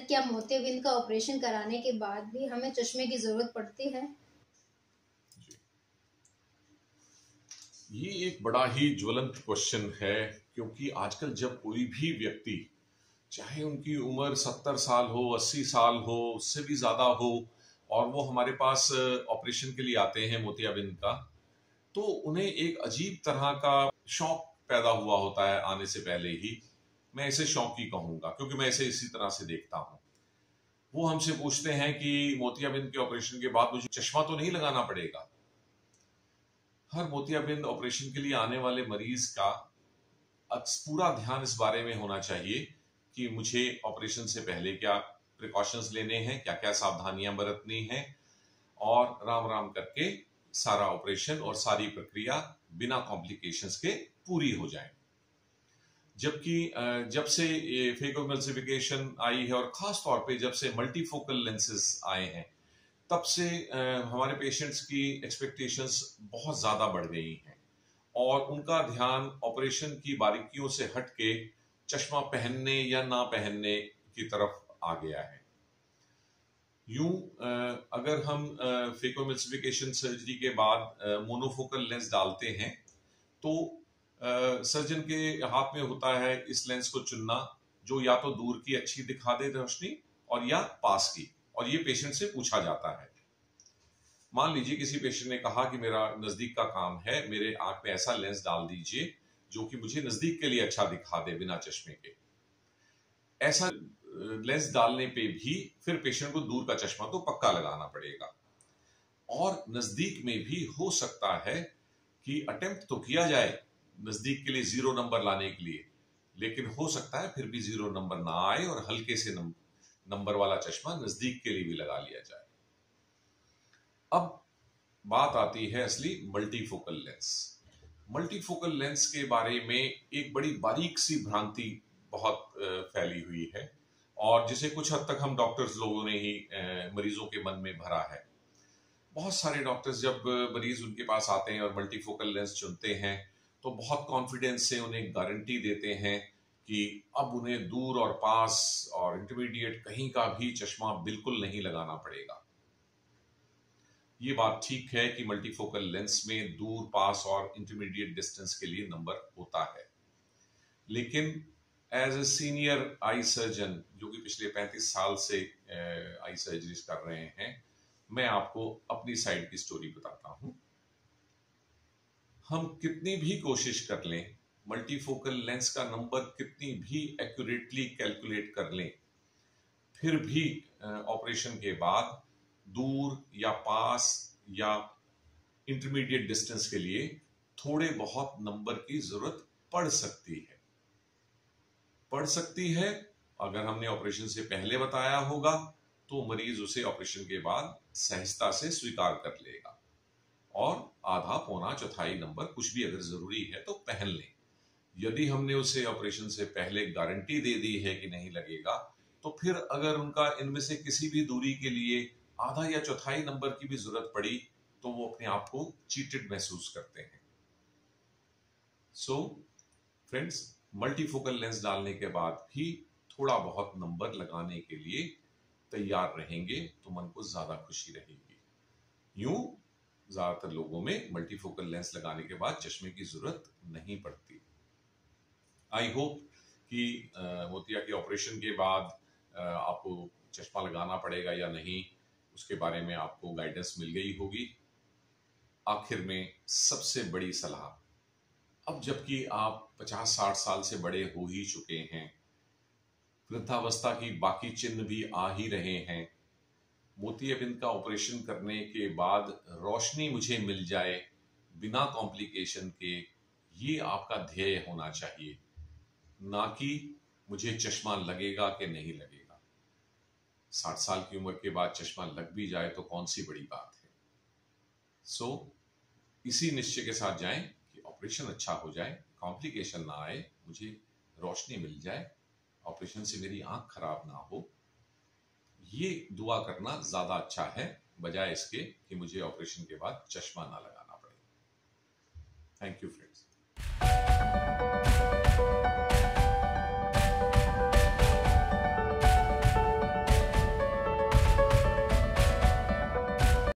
क्या मोतियाबिंद का ऑपरेशन कराने के बाद भी हमें चश्मे की जरूरत पड़ती है? ये एक बड़ा ही ज्वलंत क्वेश्चन है, क्योंकि आजकल जब कोई भी व्यक्ति, चाहे उनकी उम्र 70 साल हो, 80 साल हो, उससे भी ज्यादा हो, और वो हमारे पास ऑपरेशन के लिए आते हैं मोतियाबिंद का, तो उन्हें एक अजीब तरह का शौक पैदा हुआ होता है आने से पहले ही। मैं इसे शौक ही कहूंगा, क्योंकि मैं इसे इसी तरह से देखता हूं। वो हमसे पूछते हैं कि मोतियाबिंद के ऑपरेशन के बाद मुझे चश्मा तो नहीं लगाना पड़ेगा? हर मोतियाबिंद ऑपरेशन के लिए आने वाले मरीज का पूरा ध्यान इस बारे में होना चाहिए कि मुझे ऑपरेशन से पहले क्या प्रिकॉशंस लेने हैं, क्या क्या सावधानियां बरतनी हैं, और राम राम करके सारा ऑपरेशन और सारी प्रक्रिया बिना कॉम्प्लिकेशंस के पूरी हो जाए। जबकि जब से ये फेकोएमल्सिफिकेशन आई है, और खास तौर पे जब से मल्टीफोकल लेंसेज आए हैं, तब से हमारे पेशेंट्स की एक्सपेक्टेशंस बहुत ज्यादा बढ़ गई हैं, और उनका ध्यान ऑपरेशन की बारीकियों से हटके चश्मा पहनने या ना पहनने की तरफ आ गया है। यूं अगर हम फेकोएमल्सिफिकेशन सर्जरी के बाद मोनोफोकल लेंस डालते हैं, तो सर्जन के हाथ में होता है इस लेंस को चुनना, जो या तो दूर की अच्छी दिखा दे रोशनी, और या पास की, और ये पेशेंट से पूछा जाता है। मान लीजिए किसी पेशेंट ने कहा कि मेरा नजदीक का काम है, मेरे आंख में ऐसा लेंस डाल दीजिए जो कि मुझे नजदीक के लिए अच्छा दिखा दे बिना चश्मे के। ऐसा लेंस डालने पे भी फिर पेशेंट को दूर का चश्मा तो पक्का लगाना पड़ेगा, और नजदीक में भी हो सकता है कि अटेम्प्ट तो किया जाए नजदीक के लिए 0 नंबर लाने के लिए, लेकिन हो सकता है फिर भी 0 नंबर ना आए, और हल्के से नंबर वाला चश्मा नजदीक के लिए भी लगा लिया जाए। अब बात आती है असली मल्टीफोकल लेंस। मल्टीफोकल लेंस के बारे में एक बड़ी बारीक सी भ्रांति बहुत फैली हुई है, और जिसे कुछ हद तक हम डॉक्टर्स लोगों ने ही मरीजों के मन में भरा है। बहुत सारे डॉक्टर्स जब मरीज उनके पास आते हैं और मल्टीफोकल लेंस चुनते हैं, तो बहुत कॉन्फिडेंस से उन्हें गारंटी देते हैं कि अब उन्हें दूर और पास और इंटरमीडिएट कहीं का भी चश्मा बिल्कुल नहीं लगाना पड़ेगा। ये बात ठीक है कि मल्टीफोकल लेंस में दूर, पास और इंटरमीडिएट डिस्टेंस के लिए नंबर होता है, लेकिन as a senior eye surgeon जो कि पिछले 35 साल से आई सर्जरीज कर रहे हैं, मैं आपको अपनी साइड की स्टोरी बताता हूं। हम कितनी भी कोशिश कर लें, मल्टीफोकल लेंस का नंबर कितनी भी एक्यूरेटली कैलकुलेट कर लें, फिर भी ऑपरेशन के बाद दूर या पास या इंटरमीडिएट डिस्टेंस के लिए थोड़े बहुत नंबर की जरूरत पड़ सकती है। अगर हमने ऑपरेशन से पहले बताया होगा तो मरीज उसे ऑपरेशन के बाद सहजता से स्वीकार कर लेगा, और आधा, पौना, चौथाई नंबर कुछ भी अगर जरूरी है तो पहन लें। यदि हमने उसे ऑपरेशन से पहले गारंटी दे दी है कि नहीं लगेगा, तो फिर अगर उनका इनमें से किसी भी दूरी के लिए आधा या चौथाई नंबर की भी जरूरत पड़ी, तो वो अपने आप को चीटेड महसूस करते हैं। सो फ्रेंड्स, मल्टीफोकल लेंस डालने के बाद भी थोड़ा बहुत नंबर लगाने के लिए तैयार रहेंगे तो मन को ज्यादा खुशी रहेगी। यूं ज्यादातर लोगों में मल्टीफोकल लेंस लगाने के बाद चश्मे की जरूरत नहीं पड़ती। आई होप कि मोतिया के ऑपरेशन के बाद आपको चश्मा लगाना पड़ेगा या नहीं, उसके बारे में आपको गाइडेंस मिल गई होगी। आखिर में सबसे बड़ी सलाह, अब जबकि आप 50-60 साल से बड़े हो ही चुके हैं, वृद्धावस्था की बाकी चिन्ह भी आ ही रहे हैं, मोतियाबिंद का ऑपरेशन करने के बाद रोशनी मुझे मिल जाए बिना कॉम्प्लिकेशन के, ये आपका ध्येय होना चाहिए, ना कि मुझे चश्मा लगेगा कि नहीं लगेगा। 60 साल की उम्र के बाद चश्मा लग भी जाए तो कौन सी बड़ी बात है। सो इसी निश्चय के साथ जाएं कि ऑपरेशन अच्छा हो जाए, कॉम्प्लिकेशन ना आए, मुझे रोशनी मिल जाए, ऑपरेशन से मेरी आंख खराब ना हो। ये दुआ करना ज्यादा अच्छा है बजाय इसके कि मुझे ऑपरेशन के बाद चश्मा ना लगाना पड़े। Thank you friends.